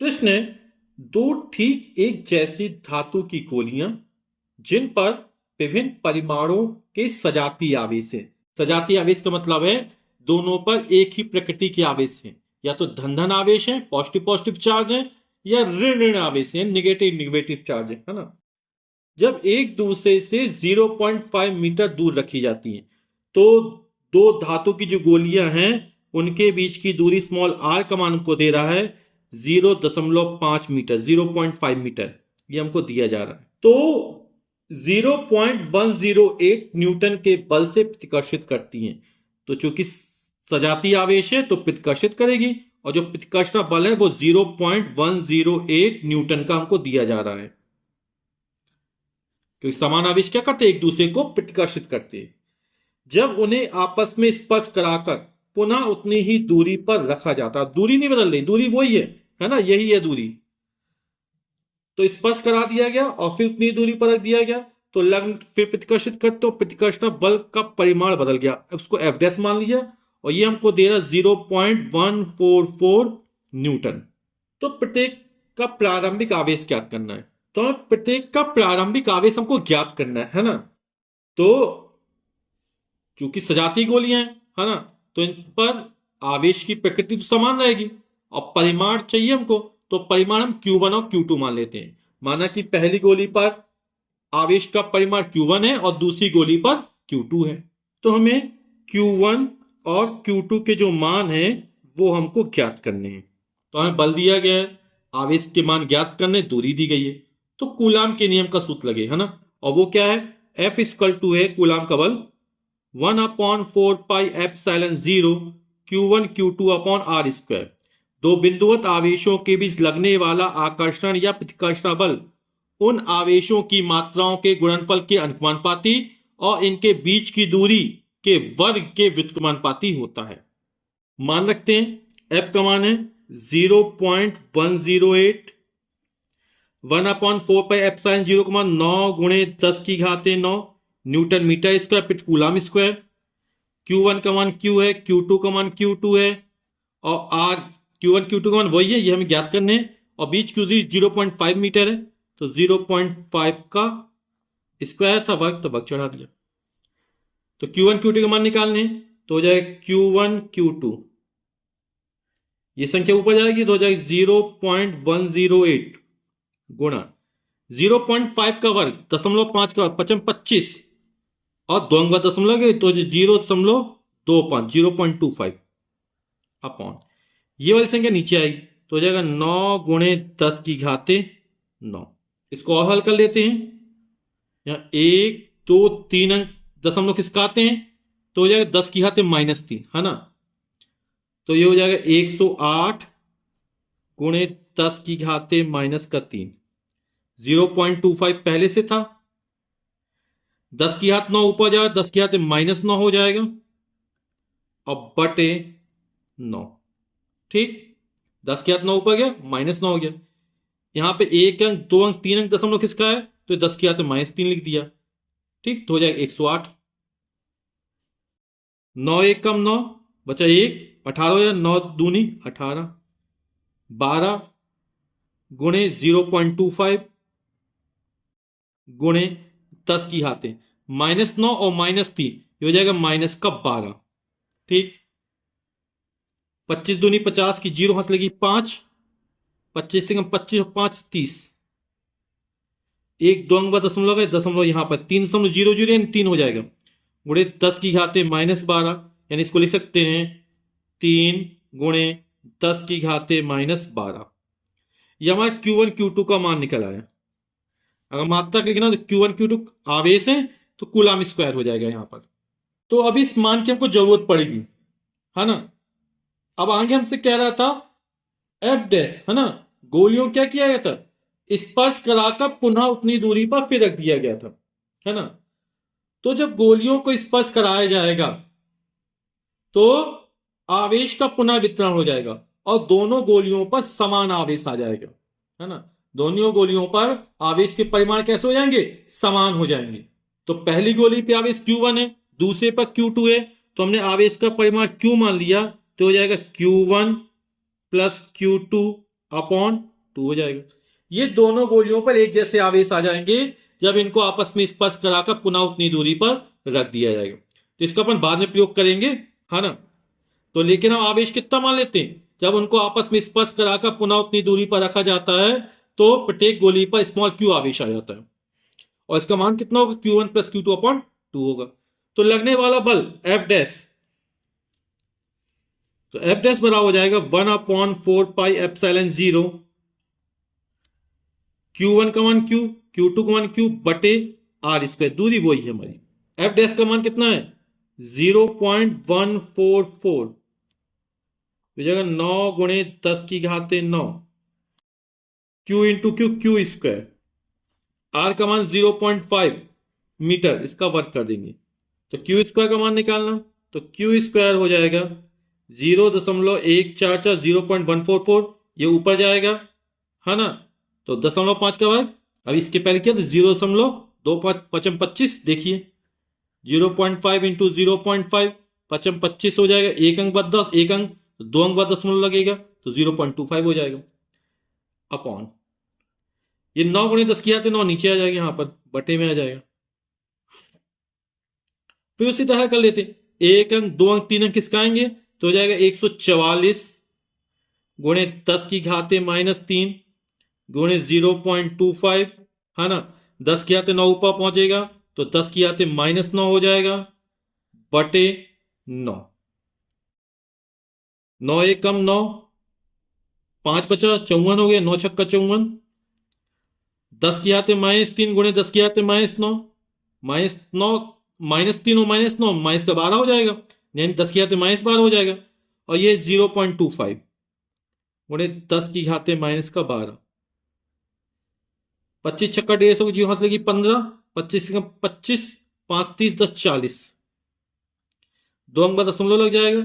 प्रश्न है, दो ठीक एक जैसी धातु की गोलियां जिन पर विभिन्न परिमाणों के सजातीय आवेश है। सजातीय आवेश का मतलब है दोनों पर एक ही प्रकृति के आवेश हैं, या तो धन धन आवेश है, पॉजिटिव पॉजिटिव चार्ज है, या ऋण ऋण आवेश है, निगेटिव निगेटिव चार्ज है ना। जब एक दूसरे से 0.5 मीटर दूर रखी जाती हैं तो दो धातु की जो गोलियां हैं उनके बीच की दूरी स्मॉल आर का मान हमको दे रहा है 0.5 मीटर, 0.5 मीटर ये हमको दिया जा रहा है। तो 0.108 न्यूटन के बल से प्रतिकर्षित करती हैं। तो चूंकि सजातीय आवेश है तो प्रतिकर्षित करेगी, और जो प्रतिकर्षण बल है वो 0.108 न्यूटन का हमको दिया जा रहा है। क्योंकि समान आवेश क्या करते हैं, एक दूसरे को प्रतिकर्षित करते हैं। जब उन्हें आपस में स्पर्श कराकर पुनः उतनी ही दूरी पर रखा जाता, दूरी नहीं बदल रही, दूरी वही है ना, यही है दूरी। तो स्पर्श करा दिया गया और फिर उतनी दूरी पर रख दिया गया, तो लग्न फिर प्रतिकर्षित कर, तो प्रतिकर्षण बल का परिमाण बदल गया, उसको एफ डैश मान लिया, और ये हमको दे रहा 0.144 न्यूटन। तो प्रत्येक का प्रारंभिक आवेश ज्ञात करना है। तो प्रत्येक का प्रारंभिक आवेश हमको ज्ञात करना है ना। तो चूंकि सजातीय गोलियां हैं है ना, तो इन पर आवेश की प्रकृति तो समान रहेगी, और परिमाण चाहिए हमको, तो परिमाण हम Q1 और Q2 मान लेते हैं। माना कि पहली गोली पर आवेश का परिमाण Q1 है और दूसरी गोली पर Q2 है, तो हमें Q1 और Q2 के जो मान हैं वो हमको ज्ञात करने हैं। तो हमें बल दिया गया है, आवेश के मान ज्ञात करने, दूरी दी गई है, तो कूलाम के नियम का सूत्र लगे है ना। और वो क्या है, F = है कूलाम का बल 1/4πε0 Q1 Q2/r²। दो बिंदुवत आवेशों के बीच लगने वाला आकर्षण या प्रतिकर्षण बल उन आवेशों की मात्राओं के गुणनफल के अनुपाती और इनके बीच की दूरी के वर्ग के व्युत्क्रमानुपाती होता है। मान रखते हैं F का मान है 0.108, 1/4πε0 का मान 9 × 10⁻9 न्यूटन मीटर स्क्वायर प्रति कूलाम स्क्वायर। Q1 का मान Q है, Q2 का मान Q2 है, और R Q1 Q2 का मान वही है, ये हमें ज्ञात करने हैं, और बीच की दूरी 0.5 मीटर है, तो 0.5 का स्क्वायर था वर्ग, तो वर्ग चढ़ा दिया। तो Q1 Q2 का मान निकालने हैं, तो हो जाएगा Q1 Q2, ये संख्या ऊपर जाएगी तो हो जाएगी 0.108 गुणा 0.5 का वर्ग, 0.5 का वर्ग 25 और दो अंक दशमलव गए तो 0.25 0.25 अपॉन ये वाली संख्या नीचे आएगी, तो हो जाएगा 9 × 10⁻9। इसको और हल कर लेते हैं, यहाँ 1 2 3 अंक दशमलव किसका आते हैं, तो हो जाएगा 10⁻³ है ना। तो ये हो जाएगा 108 × 10⁻³ 0.25 पहले से था, 10⁻9 ऊपर जाएगा, 10⁻−9 हो जाएगा, और बटे 9। ठीक, 10⁻9 ऊपर गया, -9 हो गया। यहां पे 1 अंक 2 अंक 3 अंक दशमलव किसका है, तो 10⁻³ लिख दिया। ठीक, तो हो जाएगा 108। 9 1 कम 9 बचा 1, 18 हो जाएगा, 9 दूनी 18, 12 × 0.25 गुणे 10⁻9 और -3 ये हो जाएगा -12। ठीक, 25 दूनी 50 की 0 हंस लगी 5, 25 से 25 और 5 30, 1 2 अंक दशमलव है, दशमलव यहां पर 3.00 यानी 3 हो जाएगा, गुणे 10⁻12 यानी इसको लिख सकते हैं 3 × 10⁻12। ये हमारा Q1 Q2 का मान निकल आया। अगर मात्रक लिखना तो Q1 Q2 आवेश है तो कूलाम स्क्वायर हो जाएगा यहां पर। तो अभी इस मान की हमको जरूरत पड़ेगी है ना। अब आगे हमसे कह रहा था F डैश है ना, गोलियों क्या किया गया था, स्पर्श कराकर पुनः उतनी दूरी पर फिर रख दिया गया था है ना। तो जब गोलियों को स्पर्श कराया जाएगा तो आवेश का पुनः वितरण हो जाएगा और दोनों गोलियों पर समान आवेश आ जाएगा है ना। दोनों गोलियों पर आवेश के परिमाण कैसे हो जाएंगे, समान हो जाएंगे। तो पहली गोली पे आवेश Q1 है, दूसरे पर Q2 है, तो हमने आवेश का परिमाण Q मान लिया, तो हो जाएगा Q1 + Q2 अपॉन 2 हो जाएगा। ये दोनों गोलियों पर एक जैसे आवेश आ जाएंगे जब इनको आपस में स्पर्श कराकर पुनः उतनी दूरी पर रख दिया जाएगा। तो इसका अपन बाद में प्रयोग करेंगे, है ना। तो लेकिन हम आवेश कितना मान लेते हैं, जब उनको आपस में स्पर्श कराकर पुनः उतनी दूरी पर रखा जाता है तो प्रत्येक गोली पर स्मॉल क्यू आवेश आ जाता है, और इसका मान कितना होगा, Q1 प्लस Q2 अपॉन 2 होगा। तो लगने वाला बल F डैश, तो F डैश बराबर हो जाएगा 1 अपॉन 4 पाई एप्सिलॉन 0 Q1 का मान Q, Q2 का मान Q बटे R स्क्वायर, दूरी वही है हमारी। F डैश का मान कितना है 0.144, हो जाएगा 9 गुणे 10 की घाते 9 Q into Q, Q square. R का मान 0.5 मीटर, इसका वर्क कर देंगे तो क्यू स्क्वायर का मान निकालना, तो क्यू स्क्वायर हो जाएगा 0.144, 0.144, ये ऊपर जाएगा, है ना। तो 0.5 का वर्ग, अब इसके पहले किया तो 0.25, देखिए 0.5 इंटू 0.5, 25 हो जाएगा, एक अंक बाद 10, एक अंक, दो अंक बाद दशमलव लगेगा तो 0.25 हो जाएगा अपॉन ये 9 गुणे 10 किया तो 9 नीचे आ जाएगा, यहां पर बटे में आ जाएगा। फिर उसी तरह कर लेते, एक अंक, दो अंक, तीन अंक किसका आएंगे, तो हो जाएगा 144 गुणे 10 की घाते -3 गुणे 0.25, है ना। 10 की आते 9 ऊपर पहुंचेगा तो 10 की आते -9 हो जाएगा बटे 9, 9 एक कम 9, 5 बचा 54 हो गया, 9 छक्का 54, 10 की आते -3 गुणे 10 की आते -9, -9, -3 और -9, माइनस का 12 हो जाएगा, यानी 10 की आते -12 हो जाएगा, और ये 0.25 गुणे 10 की घाते -12, 25 छक्का 150 की जीरो लगी 15, 25 25, 5 30, 10 40, दो अंक बाद दशमलव लग जाएगा,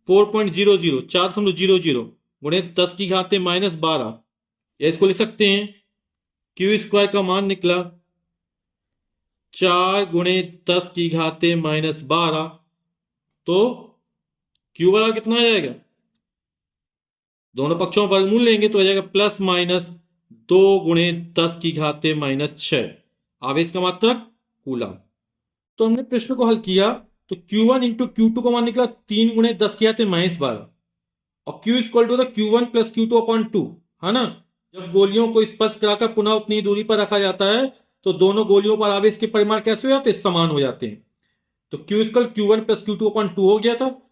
4.00, 4.00 गुणे 10 की घाते -12, या इसको लिख सकते हैं क्यू स्क्वायर का मान निकला 4 गुणे 10 की घाते -12, तो क्यू वाला कितना आ जाएगा, दोनों पक्षों पर वर्गमूल लेंगे तो आ जाएगा +-2 गुणे 10 की घाते -6, आवेश का मात्रक कूलम। तो हमने प्रश्न को हल किया तो Q1 इंटू Q2 का मान निकला 3 गुणे 10 की घाते -12, और Q equal to Q1 plus Q2 upon 2, है ना। जब गोलियों को स्पर्श कराकर पुनः उतनी दूरी पर रखा जाता है तो दोनों गोलियों पर आवेश के परिमाण कैसे हो जाते हैं, समान हो जाते हैं। तो Q equal Q1 plus Q2 upon 2 हो गया था,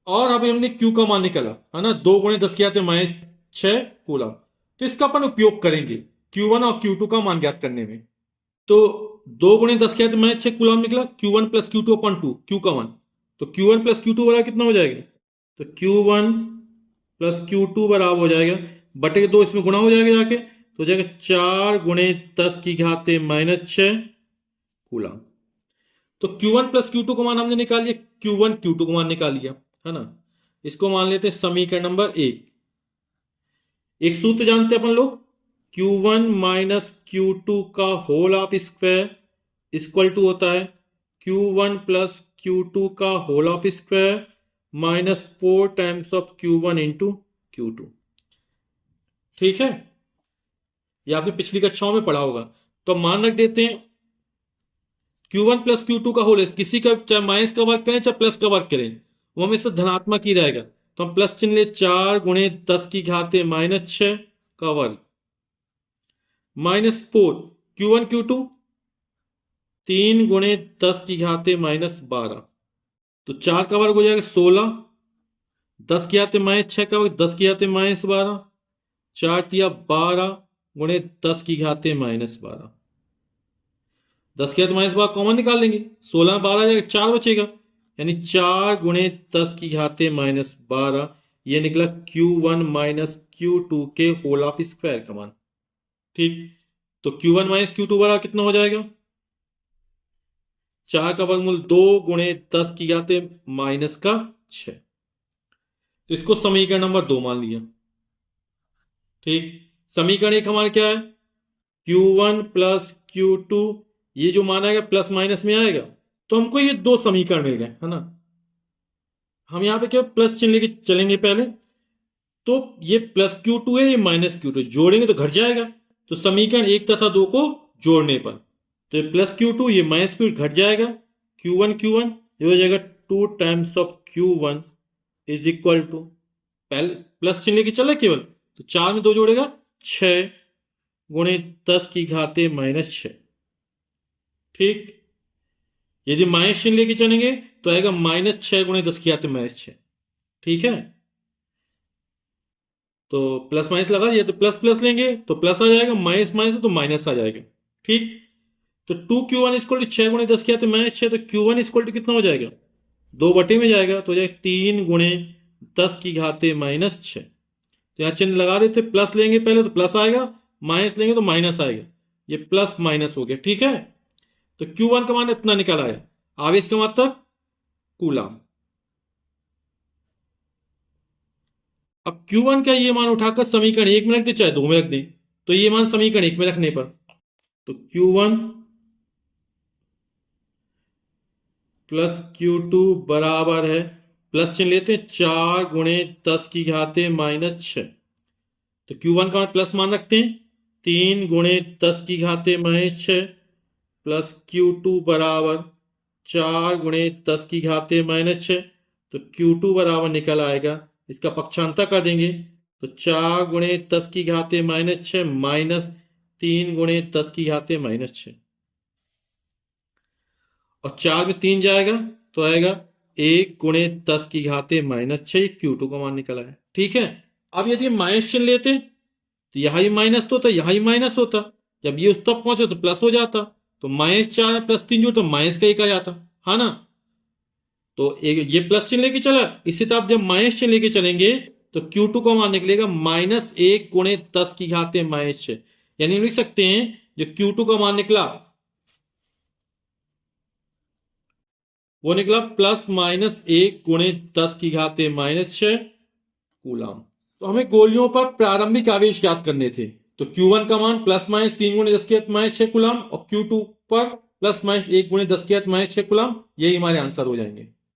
और अभी हमने Q का मान निकाला, है ना, 2 गुणे 10 की घाते -6 कूलम। तो इसका अपन उपयोग करेंगे Q1 और Q2 का मान ज्ञात करने में। तो 2 गुणे 10 के हाथ -6 कूलम निकला, Q1 plus Q2 upon 2, Q का मान, तो Q1 प्लस Q2 बराबर कितना हो जाएगा, तो Q1 प्लस Q2 बराबर हो जाएगा बटे 2, इसमें गुणा हो जाएगा जाके, तो हो जाएगा 4 गुणे 10 की घाते -6 कूलम। तो Q1 प्लस Q2 को मान हमने निकाल लिया, Q1 Q2 को मान निकाल लिया, है ना। इसको मान लेते हैं समीकरण नंबर 1। एक सूत्र जानते हैं अपन लोग, Q1 माइनस Q2 का whole of square equal to होता है Q1 प्लस Q2 का whole of square -4 times of Q1 into Q2। ठीक है, ये आपने पिछली कक्षाओं में पढ़ा होगा। तो मान रख देते हैं Q1 प्लस Q2 का होल, किसी का चाहे माइनस का वर्क करें चाहे प्लस का वर्क करें वो हमेशा धनात्मक ही रहेगा, तो हम प्लस चिन्ह ले, 4 गुणे 10 की घाते -6 का वर्ग -4 Q1 Q2 3 गुणे 10 की घाते -12, तो 4 का वर्ग हो जाएगा 16, 10 की घाते -6 का वर्ग 10 की घाते -12, 4 तिया 12 गुणे 10 की घाते -12, 10 की घाते -12 कॉमन निकाल लेंगे, 16 में 12 जाएगा, 4 बचेगा, यानी 4 गुणे 10 की घाते -12, ये निकला Q1 माइनस Q2 के होल ऑफ स्क्वायर का मान। ठीक, तो Q1 माइनस Q2 बराबर कितना हो जाएगा, 4 का वर्गमूल 2 गुणे 10 की घाते -6, तो इसको समीकरण नंबर 2 मान लिया। ठीक, समीकरण 1 हमारा क्या है, Q1 प्लस Q2, ये जो मान आएगा प्लस माइनस में आएगा, तो हमको ये दो समीकरण मिल गए, है ना। हम यहां पे क्या प्लस चिन्ह लेके चलेंगे पहले, तो ये प्लस Q2 है, ये माइनस Q2, जोड़ेंगे तो घट जाएगा। तो समीकरण 1 तथा 2 को जोड़ने पर तो ये प्लस Q2 ये माइनस Q2 घट जाएगा, Q1 ये हो जाएगा 2 times of Q1 is equal to, पहले प्लस चिन्ह लेके चले केवल, तो 4 में 2 जोड़ेगा 6 गुणे 10 की घाते माइनस 6। ठीक, यदि माइनस चिन्ह लेके चलेंगे तो आएगा माइनस 6 गुणे 10 की घाते माइनस 6। ठीक है, तो प्लस माइनस लगा दिया, तो प्लस प्लस लेंगे तो प्लस आ जाएगा, माइनस माइनस तो माइनस आ जाएगा। ठीक, तो 2Q1 इक्वल टू 6 गुणे 10 किया तो माइनस 6, तो Q1 इक्वल टू कितना हो जाएगा, 2 बटे में जाएगा, तो हो जाएगा 3 गुणे 10 की घाते माइनस 6। तो यहाँ चिन्ह लगा देते, प्लस लेंगे पहले तो प्लस आएगा, माइनस लेंगे तो माइनस आएगा, ये प्लस माइनस हो गया। ठीक है, तो Q1 का मान इतना निकल आया, आवेश का मात्रक कूलम। अब Q1 का ये मान उठाकर समीकरण 1 में रख दे चाहे 2 में रख दे, तो ये मान समीकरण 1 में रखने पर तो Q1 प्लस Q2 बराबर है, प्लस चिन्ह लेते हैं, 4 गुणे 10 की घाते माइनस 6। तो Q1 का प्लस मान रखते हैं, 3 गुणे 10 की घाते माइनस 6 प्लस Q2 बराबर 4 गुणे 10 की घाते माइनस 6। तो Q2 बराबर निकल आएगा, इसका पक्षांतर कर देंगे तो 4 गुणे 10 की घाते माइनस 6 माइनस 3 गुणे 10 की घाते माइनस 6, और 4 में 3 जाएगा तो आएगा 1 गुणे 10 की घाते माइनस 6, Q2 का मान निकला है। ठीक है, अब यदि माइनस चिन्ह लेते तो यहां ही माइनस तो होता, यहां ही माइनस होता, जब ये उस तक पहुंचे तो प्लस हो जाता, तो माइनस 4 प्लस 3 जोड़ तो माइनस का 1 आ जाता है ना। तो ये प्लस चिन्ह लेके चला, इसी तरह जब माइनस चिन्ह लेके चलेंगे तो Q2 का मान निकलेगा माइनस 1 गुणे 10 की घाते माइनस 6, यानी लिख सकते हैं जो Q2 का मान निकला वो निकला प्लस माइनस 1 गुणे 10 की घाते माइनस 6 कूलम। तो हमें गोलियों पर प्रारंभिक आवेश ज्ञात करने थे, तो Q1 का मान प्लस माइनस 3 गुणे 10 की घात माइनस 6 कूलम, और Q2 पर प्लस माइनस 1 गुणे 10 की घात माइनस 6 कूलम, यही हमारे आंसर हो जाएंगे।